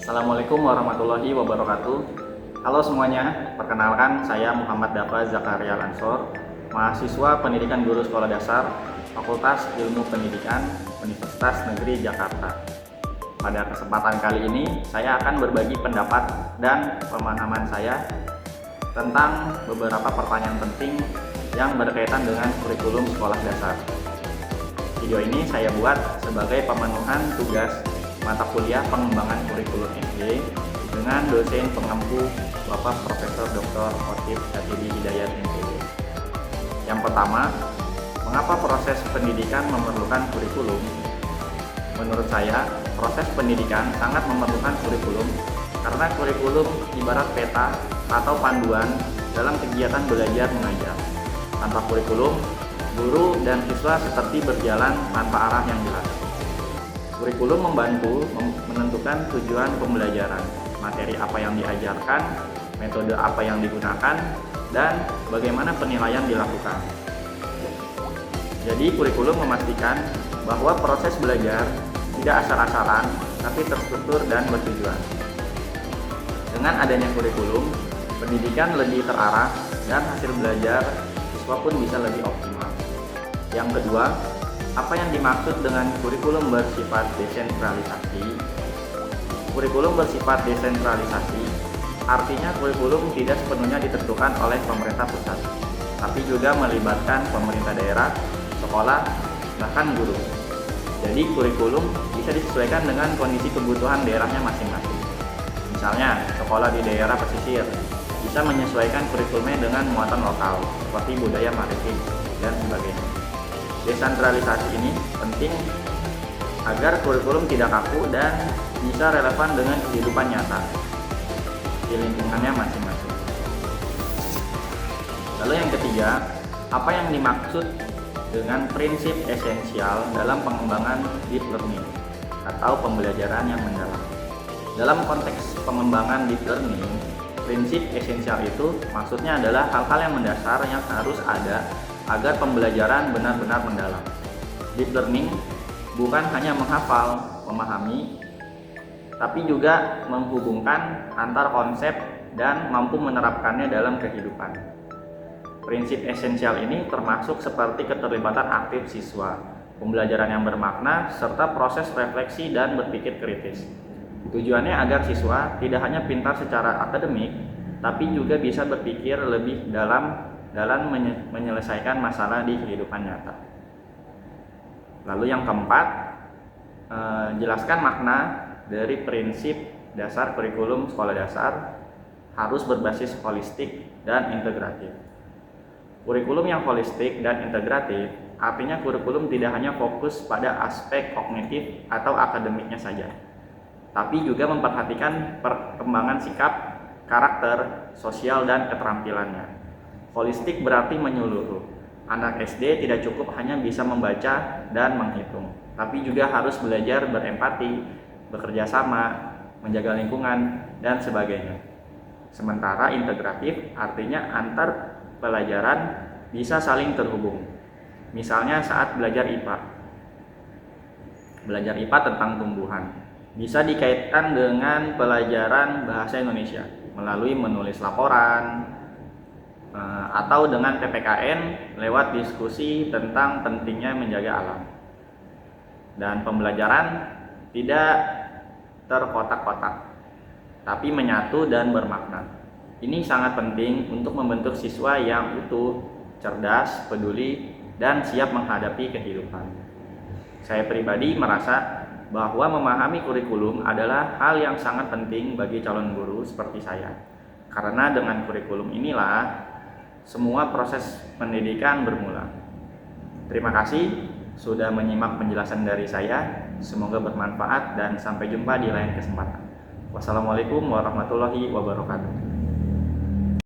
Assalamualaikum warahmatullahi wabarakatuh. Halo semuanya, perkenalkan saya Muhammad Dafa Zakaria Lansor, mahasiswa Pendidikan Guru Sekolah Dasar, Fakultas Ilmu Pendidikan, Universitas Negeri Jakarta. Pada kesempatan kali ini, saya akan berbagi pendapat dan pemahaman saya tentang beberapa pertanyaan penting yang berkaitan dengan kurikulum sekolah dasar. Video ini saya buat sebagai pemenuhan tugas mata kuliah pengembangan kurikulum SD dengan dosen pengampu Bapak Profesor Dr. Khotib Syatidi Hidayat MPD. Yang pertama, mengapa proses pendidikan memerlukan kurikulum? Menurut saya, proses pendidikan sangat memerlukan kurikulum karena kurikulum ibarat peta atau panduan dalam kegiatan belajar mengajar. Tanpa kurikulum, guru dan siswa seperti berjalan tanpa arah yang jelas. Kurikulum membantu menentukan tujuan pembelajaran, materi apa yang diajarkan, metode apa yang digunakan, dan bagaimana penilaian dilakukan. Jadi kurikulum memastikan bahwa proses belajar tidak asal-asalan, tapi terstruktur dan bertujuan. Dengan adanya kurikulum, pendidikan lebih terarah dan hasil belajar siswa pun bisa lebih optimal. Yang kedua, apa yang dimaksud dengan kurikulum bersifat desentralisasi? Kurikulum bersifat desentralisasi artinya kurikulum tidak sepenuhnya ditentukan oleh pemerintah pusat, tapi juga melibatkan pemerintah daerah, sekolah, bahkan guru. Jadi kurikulum bisa disesuaikan dengan kondisi kebutuhan daerahnya masing-masing. Misalnya, sekolah di daerah pesisir bisa menyesuaikan kurikulumnya dengan muatan lokal, seperti budaya maritim dan sebagainya. Desentralisasi ini penting agar kurikulum tidak kaku dan bisa relevan dengan kehidupan nyata di lingkungannya masing-masing. Lalu yang ketiga, apa yang dimaksud dengan prinsip esensial dalam pengembangan deep learning atau pembelajaran yang mendalam? Dalam konteks pengembangan deep learning, prinsip esensial itu maksudnya adalah hal-hal yang mendasar yang harus ada agar pembelajaran benar-benar mendalam. Deep learning bukan hanya menghafal, memahami, tapi juga menghubungkan antar konsep dan mampu menerapkannya dalam kehidupan. Prinsip esensial ini termasuk seperti keterlibatan aktif siswa, pembelajaran yang bermakna, serta proses refleksi dan berpikir kritis. Tujuannya agar siswa tidak hanya pintar secara akademik, tapi juga bisa berpikir lebih dalam menyelesaikan masalah di kehidupan nyata. Lalu yang keempat, jelaskan makna dari prinsip dasar kurikulum sekolah dasar harus berbasis holistik dan integratif. Kurikulum yang holistik dan integratif artinya kurikulum tidak hanya fokus pada aspek kognitif atau akademiknya saja, tapi juga memperhatikan perkembangan sikap, karakter, sosial, dan keterampilannya. Holistik berarti menyeluruh. Anak SD tidak cukup hanya bisa membaca dan menghitung, tapi juga harus belajar berempati, bekerja sama, menjaga lingkungan, dan sebagainya. Sementara integratif artinya antar pelajaran bisa saling terhubung. Misalnya saat belajar IPA. Belajar IPA tentang tumbuhan bisa dikaitkan dengan pelajaran bahasa Indonesia melalui menulis laporan, atau dengan PPKN lewat diskusi tentang pentingnya menjaga alam. Dan pembelajaran tidak terkotak-kotak, tapi menyatu dan bermakna. Ini sangat penting untuk membentuk siswa yang utuh, cerdas, peduli, dan siap menghadapi kehidupan. Saya pribadi merasa bahwa memahami kurikulum adalah hal yang sangat penting bagi calon guru seperti saya. Karena dengan kurikulum inilah semua proses pendidikan bermula. Terima kasih sudah menyimak penjelasan dari saya. Semoga bermanfaat dan sampai jumpa di lain kesempatan. Wassalamualaikum warahmatullahi wabarakatuh.